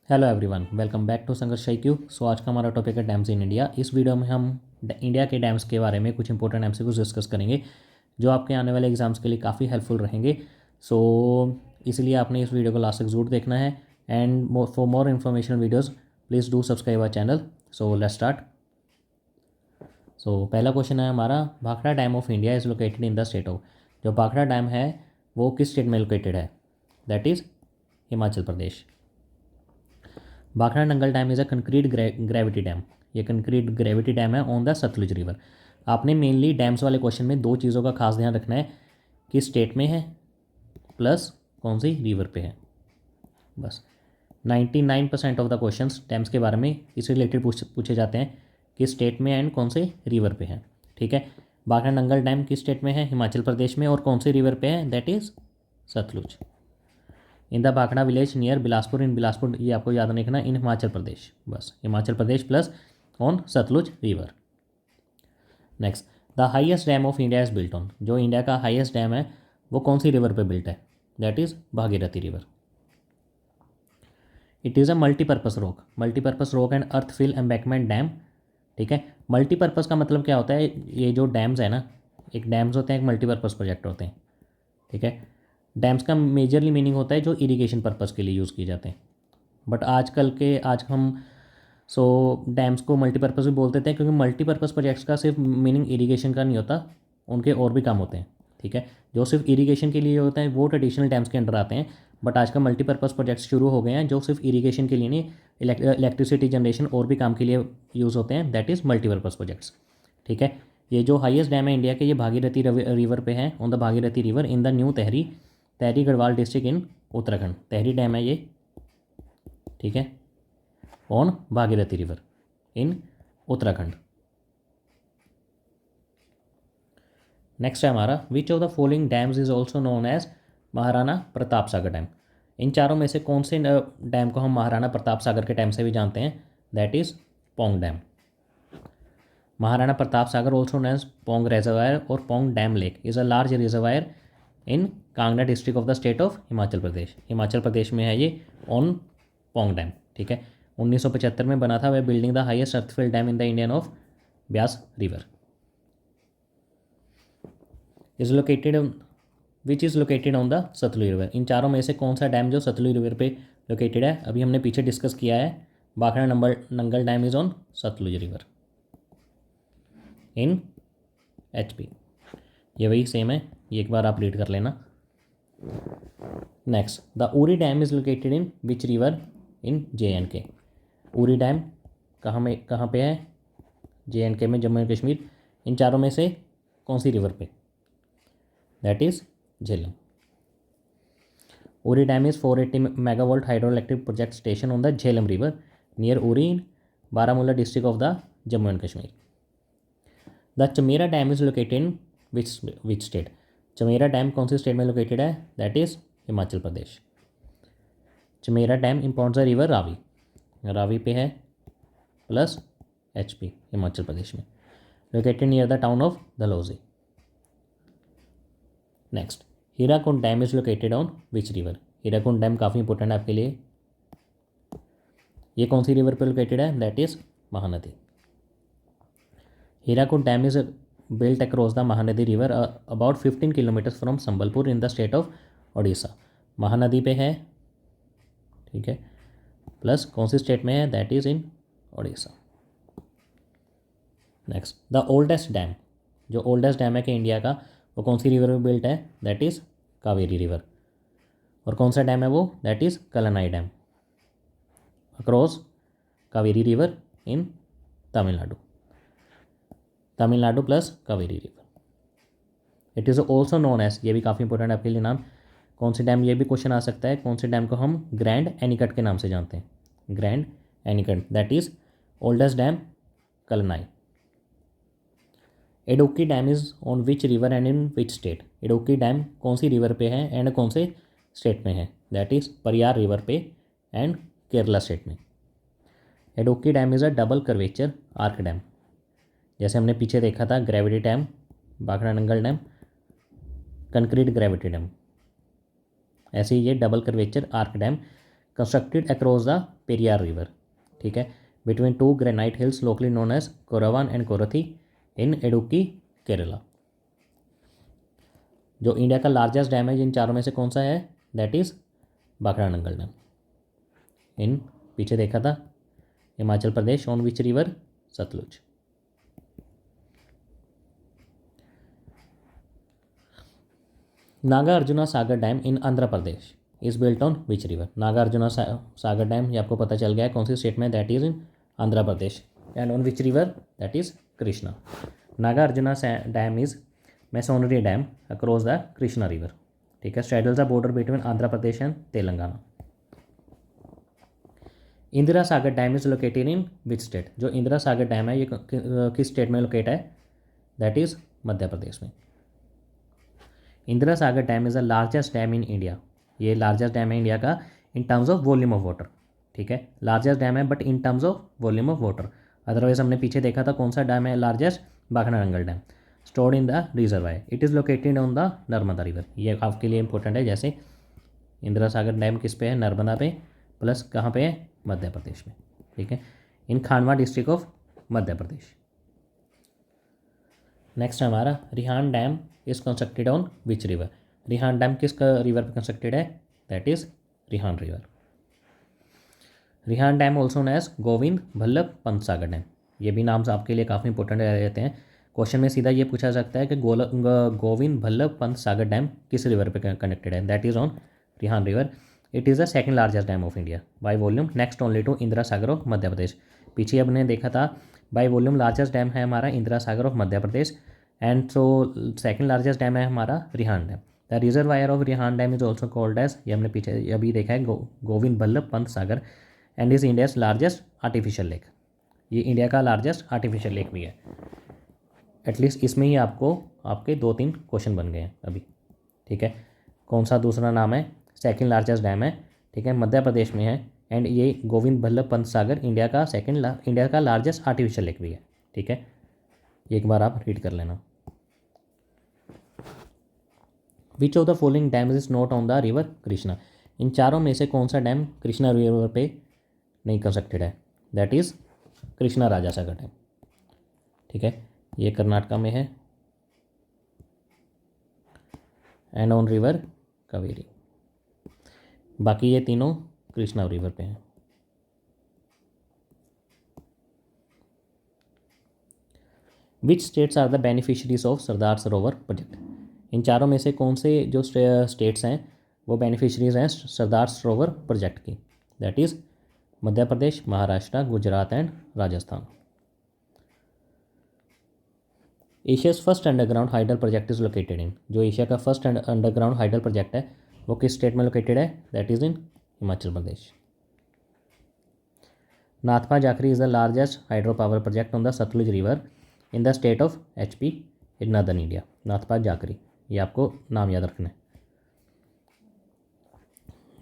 Hello everyone, welcome back to Sangharsh IQ। So आज का हमारा टॉपिक है डैम्स इन इंडिया। इस वीडियो में हम इंडिया के डैम्स के बारे में कुछ इंपॉर्टेंट एमसीक्यूज डिस्कस करेंगे जो आपके आने वाले एग्जाम्स के लिए काफ़ी हेल्पफुल रहेंगे। सो इसलिए आपने इस वीडियो को लास्ट तक जरूर देखना है। And for more information videos please do subscribe our channel. So let's start. So पहला क्वेश्चन है हमारा, Bhakra dam of India is located in the state of. जो भाखड़ा डैम है वो किस स्टेट में लोकेटेड है? That is Himachal Pradesh. Bhakra Nangal dam is a concrete gravity dam. ये कंक्रीट ग्रेविटी डैम है ऑन द सतलुज रिवर। आपने मेनली डैम्स वाले क्वेश्चन में दो चीज़ों का खास ध्यान रखना है, किस स्टेट में है प्लस कौन सी रिवर पे है। बस 99% ऑफ द क्वेश्चंस डैम्स के बारे में इस रिलेटेड पूछे जाते हैं, किस स्टेट में एंड कौन से रिवर पे है। ठीक है, भाखड़ा नंगल डैम किस स्टेट में है? हिमाचल प्रदेश में। और कौन सी रिवर पे है? That is Sutlej. In the Bhakra village near Bilaspur, in Bilaspur, ये आपको याद रखना, इन हिमाचल प्रदेश। बस Himachal Pradesh plus on Sutlej river. Next, the highest dam of India is built on. जो इंडिया का हाईएस्ट डैम है वो कौन सी रिवर पे बिल्ट है? That is Bhagirathi river. It is a multipurpose rock and earth fill embankment dam. ठीक है, मल्टीपर्पज़ का मतलब क्या होता है? ये जो डैम्स है ना, एक डैम्स होते हैं, एक मल्टीपर्पज़ प्रोजेक्ट होते हैं। ठीक है, डैम्स का मेजरली मीनिंग होता है जो इरिगेशन पर्पज़ के लिए यूज़ किए जाते हैं। बट आज हम डैम्स को मल्टीपर्पज़ भी बोलते थे, क्योंकि मल्टीपर्पज़ प्रोजेक्ट्स का सिर्फ मीनिंग इरिगेशन का नहीं होता, उनके और भी काम होते हैं। ठीक है, जो सिर्फ इरिगेशन के लिए होते हैं वो ट्रेडिशनल डैम्स के अंडर आते हैं। बट आज का मल्टीपर्पज़ प्रोजेक्ट्स शुरू हो गए हैं जो सिर्फ इरिगेशन के लिए नहीं, इलेक्ट्रिसिटी जनरेशन और भी काम के लिए यूज़ होते हैं। That is multipurpose projects. ठीक है, ये जो हाईएस्ट डैम है इंडिया के, ये भागीरथी रिवर पे है, on the Bhagirathi river in the new Tehri, Tehri Garhwal district in Uttarakhand. Tehri dam है ये। ठीक है, on Bhagirathi river in Uttarakhand. Next है हमारा, which of the following dams is also known as Maharana Pratap Sagar dam. इन चारों में से कौन से डैम को हम महाराणा प्रताप सागर के डैम से भी जानते हैं? That is Pong dam. Maharana Pratap Sagar also known as Pong reservoir और Pong dam lake is a large reservoir in Kangra district of the state of Himachal Pradesh. Himachal Pradesh में है ये, ऑन पोंग डैम। ठीक है, 1975 में बना था। वह building the highest earthfill dam in the Indian of Beas river is located which is located on the Sutlej river. इन चारों में से कौन सा डैम जो सतलुज रिवर पे लोकेटेड है? अभी हमने पीछे डिस्कस किया है, Bhakra Nangal dam is on Sutlej river in HP। ये वही सेम है, ये एक बार आप रीड कर लेना। Next, the Uri dam is located in which river in JNK। Uri dam कहाँ पे है? JNK में, जम्मू एंड कश्मीर। इन चारों में से कौन सी रिवर पे? That is Jhelum. Uri dam is 480 megavolt hydro electric project station on the Jhelum river near Uri in Baramulla district of the Jammu and Kashmir. The Chamera dam is located in which state. Chamera dam कौन सी स्टेट में लोकेटेड है? That is Himachal Pradesh. Chamera dam impounds the river Ravi, Ravi पे है, plus HP, Himachal Pradesh में, located near the town of Dalhousie. Next, Hirakud dam is located on which river. Hirakud dam काफ़ी important है आपके लिए। ये कौन सी रिवर पे लोकेटेड है? That is Mahanadi. Hirakud dam is built across the Mahanadi river about 15 kilometres from Sambalpur in the state of Odisha. Mahanadi पे है। ठीक है, प्लस कौन सी स्टेट में है? That is in Odisha. Next, the oldest dam, जो ओल्डेस्ट डैम है कि इंडिया का, वो कौन सी रिवर में बिल्ट है? That is Kaveri river. और कौन सा डैम है वो? That is Kallanai dam across Kaveri river in Tamil Nadu. Tamil Nadu plus Kaveri river. It is also known as, ये भी काफ़ी इंपॉर्टेंट है आपके लिए नाम, कौन से डैम, ये भी क्वेश्चन आ सकता है, कौन से डैम को हम ग्रैंड एनीकट के नाम से जानते हैं? Grand anicut, that is oldest dam Kallanai. Idukki dam is on which river and in which state. Idukki dam कौन सी रिवर पे है एंड कौन से स्टेट में है? दैट इज़ परियार रिवर पे एंड केरला स्टेट में। Idukki dam is a double curvature arch dam. जैसे हमने पीछे देखा था gravity dam, Bhakra Nangal dam, concrete gravity dam, ऐसे ही ये double curvature arch dam constructed across the Periyar river, ठीक है, between two granite hills locally known as Kuravan and Kurathi in Idukki Kerala. जो इंडिया का लार्जेस्ट डैम है इन चारों में से कौन सा है? That is Bhakra Nangal dam. इन पीछे देखा था Himachal Pradesh, on which river? Sutlej. Nagarjuna Sagar dam in Andhra Pradesh is built on which river? Nagarjuna Sagar dam, ये आपको पता चल गया है कौन सी स्टेट में, that is in Andhra Pradesh. And on which river? That is Krishna. Nagarjuna dam is masonry dam across the Krishna river, ठीक है, straddles the border between Andhra Pradesh and Telangana. Indira Sagar dam is located in which state? जो इंदिरा सागर डैम है ये किस स्टेट में लोकेट है? That is Madhya Pradesh में। Indira Sagar dam is the largest dam in India, ये लार्जेस्ट डैम है इंडिया का in terms of volume of water, ठीक है, लार्जेस्ट डैम है but in terms of volume of water. Otherwise हमने पीछे देखा था कौन सा डैम है largest? Bhakra Nangal dam, stored in the reservoir, it is located on the Narmada river. ये आपके लिए इंपॉर्टेंट है, जैसे इंदिरा सागर डैम किस पे है? नर्मदा पे, प्लस कहाँ पे है? मध्य प्रदेश में, ठीक है, in Khandwa district of Madhya Pradesh. Next हमारा Rihand dam is constructed on which river? Rihand dam किस रिवर पे कंस्ट्रक्टेड है? That is Rihand river. Rihand dam also known as Govind Ballabh Pant Sagar dam, ये भी नाम आपके लिए काफ़ी इंपॉर्टेंट रहते हैं। क्वेश्चन में सीधा ये पूछा सकता है कि गोविंद बल्लभ पंत सागर डैम किस रिवर पे कनेक्टेड है? That is on Rihand river. It is the second largest dam of India by volume, next only to Indira Sagar of Madhya Pradesh. पीछे हमने देखा था बाय वॉल्यूम लार्जेस्ट डैम है हमारा Indira Sagar of Madhya Pradesh, and so second largest dam है हमारा Rihand dam. The reservoir of Rihand dam is also called as, ये हमने पीछे अभी देखा है, Govind Ballabh Pant Sagar, and is India's largest artificial lake, ये इंडिया का लार्जेस्ट आर्टिफिशियल लेक भी है। एटलीस्ट इसमें ही आपको आपके 2-3 क्वेश्चन बन गए हैं अभी, ठीक है। कौन सा दूसरा नाम है? सेकंड लार्जेस्ट डैम है, ठीक है, मध्य प्रदेश में है, एंड ये गोविंद बल्लभ पंत सागर इंडिया का इंडिया का लार्जेस्ट आर्टिफिशियल लेक भी है, ठीक है, एक बार आप रीड कर लेना। Which of the following dam is not on the river Krishna? इन चारों में से कौन सा डैम कृष्णा रिवर पे नहीं कंस्ट्रक्टेड है? That is Krishna Raja Sagar dam, ठीक है, ये कर्नाटका में है, एंड ऑन रिवर कावेरी। बाकी ये तीनों कृष्णा रिवर पे हैं। Which states are the beneficiaries of Sardar Sarovar project? इन चारों में से कौन से जो स्टेट्स हैं वो बेनिफिशरीज हैं सरदार सरोवर प्रोजेक्ट की? That is Madhya Pradesh, Maharashtra, Gujarat and Rajasthan. Asia's first underground hydel project is located in, जो एशिया का फर्स्ट अंडरग्राउंड हाइडल प्रोजेक्ट है वो किस स्टेट में लोकेटेड है? That is in Himachal Pradesh. Nathpa Jhakri is the largest hydro power project on the Sutlej river in the state of HP in northern India. Nathpa Jhakri, ये आपको नाम याद रखना है।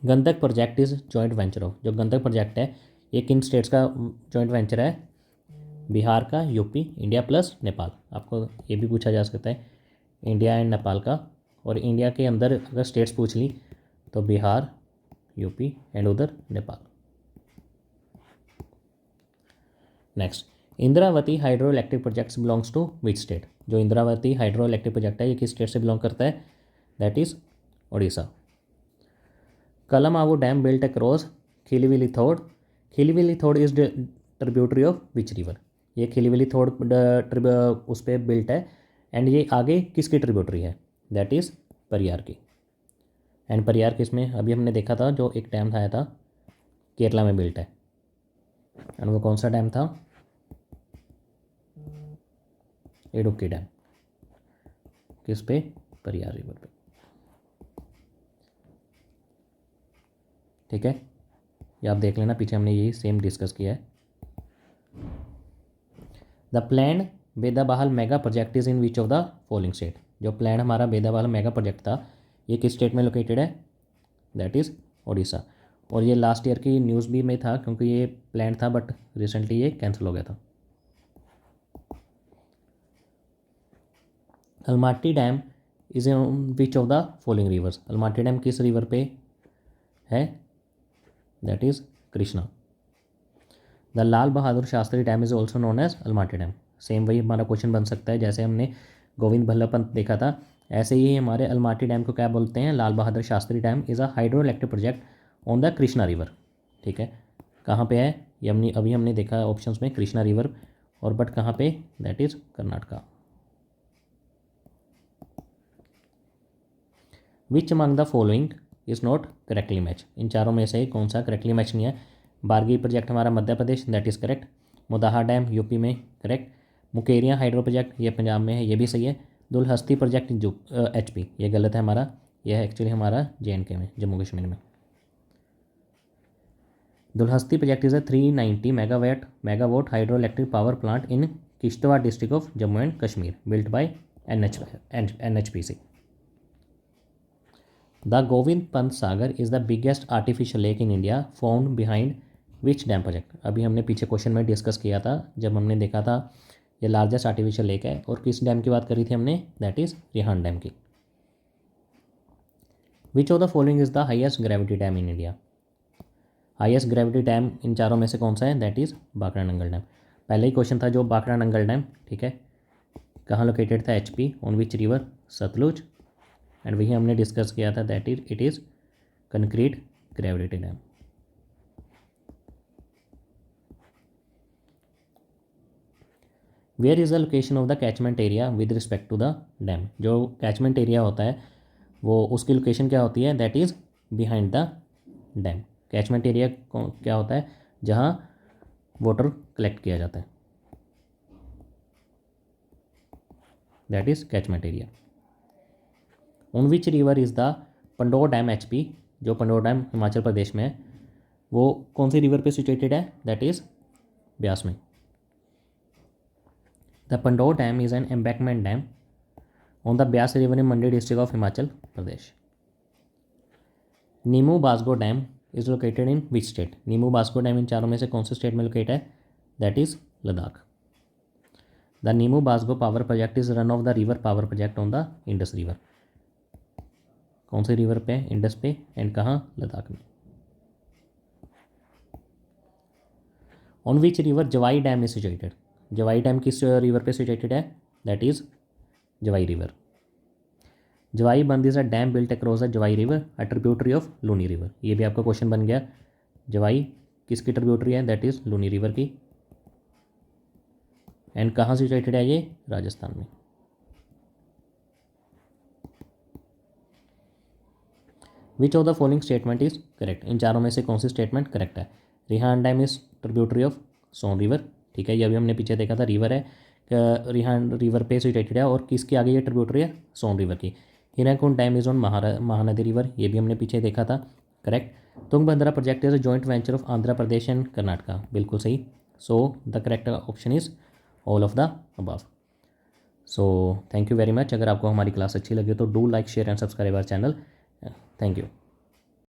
Gandak project is joint venture of, जो गंदक प्रोजेक्ट है ये किन स्टेट्स का जॉइंट वेंचर है? बिहार का, यूपी, इंडिया प्लस नेपाल। आपको ये भी पूछा जा सकता है इंडिया एंड नेपाल का, और इंडिया के अंदर अगर स्टेट्स पूछ ली तो बिहार, यूपी एंड उधर Nepal. Next, Indravati hydro electric projects belongs to which state? जो इंद्रावती हाइड्रो इलेक्ट्रिक प्रोजेक्ट है ये किस स्टेट से बिलोंग करता है? That is Odisha. Kalamavu dam built across खिलीविलीथोड़, खिलीविलीथोड़ is tributary of which river? ये खिलीविलीथोड़ उस पर बिल्ट है, एंड ये आगे किसकी ट्रिब्यूटरी है? दैट इज़ परियार की। एंड परियार किस में? अभी हमने देखा था जो एक डैम आया था केरला में बिल्ट है, एंड वो कौन सा डैम था? इडुक्की डैम, किस पे? परियार रिवर पे, ठीक है, ये आप देख लेना, पीछे हमने यही सेम डिस्कस किया है। The plan Bedabahal mega project is in which of the following state? जो प्लान हमारा बेदाबहाल मेगा प्रोजेक्ट था ये किस स्टेट में लोकेटेड है? That is Odisha. और ये लास्ट ईयर की न्यूज़ भी में था क्योंकि ये प्लान था बट रिसेंटली ये कैंसिल हो गया था। Almatti dam is in which of the following rivers? Almatti dam किस रिवर पे है? That is Krishna. The Lal Bahadur Shastri dam is also known as Almatti dam. Same वही हमारा क्वेश्चन बन सकता है, जैसे हमने गोविंद बल्लभ पंत देखा था, ऐसे ही हमारे अलमाटी डैम को क्या बोलते हैं, Lal Bahadur Shastri dam is a hydro electric project on the Krishna river. ठीक है, कहाँ पे है ये हमने अभी हमने देखा ऑप्शंस में, कृष्णा रिवर, और बट कहाँ पे, that is Karnataka. Which among the following is not correctly match. इन चारों में से कौन सा करेक्टली मैच नहीं है। बारगी प्रोजेक्ट हमारा Madhya Pradesh, that is correct. Mudaha dam UP में, करेक्ट। मुकेरिया हाइड्रो प्रोजेक्ट ये पंजाब में है, ये भी सही है। दुलहस्ती प्रोजेक्ट जो HP, ये गलत है हमारा, यह है एक्चुअली हमारा JNK में, जम्मू कश्मीर में। Dulhasti project is a 390 megawatt hydro electric power plant in Kishtwar district of Jammu and Kashmir, built by NHPC। The Govind Pant Sagar is the biggest artificial lake in India found behind which dam project. अभी हमने पीछे क्वेश्चन में discuss किया था, जब हमने देखा था ये लार्जेस्ट आर्टिफिशियल लेक है, और किस डैम की बात करी थी हमने, दैट इज़ रिहांड डैम की। Which of the following is the highest gravity dam in India. Highest gravity dam इन चारों में से कौन सा है, that is Bhakra Nangal dam. पहले ही क्वेश्चन था जो भाखड़ा नंगल डैम, ठीक है, कहाँ लोकेटेड था, HP, on which river, Sutlej, and वही हमने डिस्कस किया था, that is it is concrete gravity dam. Where is the location of the catchment area with respect to the dam. जो कैचमेंट एरिया होता है वो उसकी लोकेशन क्या होती है, that is behind the dam. Catchment area क्या होता है, जहाँ वाटर कलेक्ट किया जाता है, that is catchment area. On which river is the Pandoh dam HP, जो पंडोर डैम हिमाचल प्रदेश में है, वो कौन सी रिवर पे सिचुएटेड है, दैट इज़ ब्यास में। The Pandoh dam is an embankment dam on the Beas river in Mandi district of Himachal Pradesh. Nimoo Bazgo dam is located in which state. Nimoo Bazgo dam इन चारों में से कौन से स्टेट में लोकेट है, that is Ladakh. The Nimoo Bazgo power project is run of the river power project on the Indus river. कौन से रिवर पे, इंडस पे, एंड कहाँ, लद्दाख में। On which river Jawai dam is situated. Jawai dam किस रिवर पे सिचुएटेड है, that is Jawai river. Jawai Bandh is a dam built across the Jawai river, a tributary of Luni river. ये भी आपका क्वेश्चन बन गया, जवाई किसकी ट्रिब्यूटरी है, दैट इज़ लूनी रिवर की, एंड कहाँ सिचुएटेड है ये, राजस्थान में। Which of the following statement is correct. इन चारों में से कौन सी स्टेटमेंट करेक्ट है। Rihand dam is tributary of Son river, ठीक है, ये अभी हमने पीछे देखा था, रिवर है, रिहान रिवर पे सिचुएटेड है, और किसके आगे ये ट्रिब्यूटरी है, सोन रिवर की। Hirakud dam is on Mahanadi river, ये भी हमने पीछे देखा था, correct. Tungabhadra project is a joint venture of Andhra Pradesh and Karnataka, बिल्कुल सही। So the correct option is all of the above. So thank you very much. अगर आपको हमारी क्लास अच्छी लगी तो do like share and subscribe our channel. Thank you.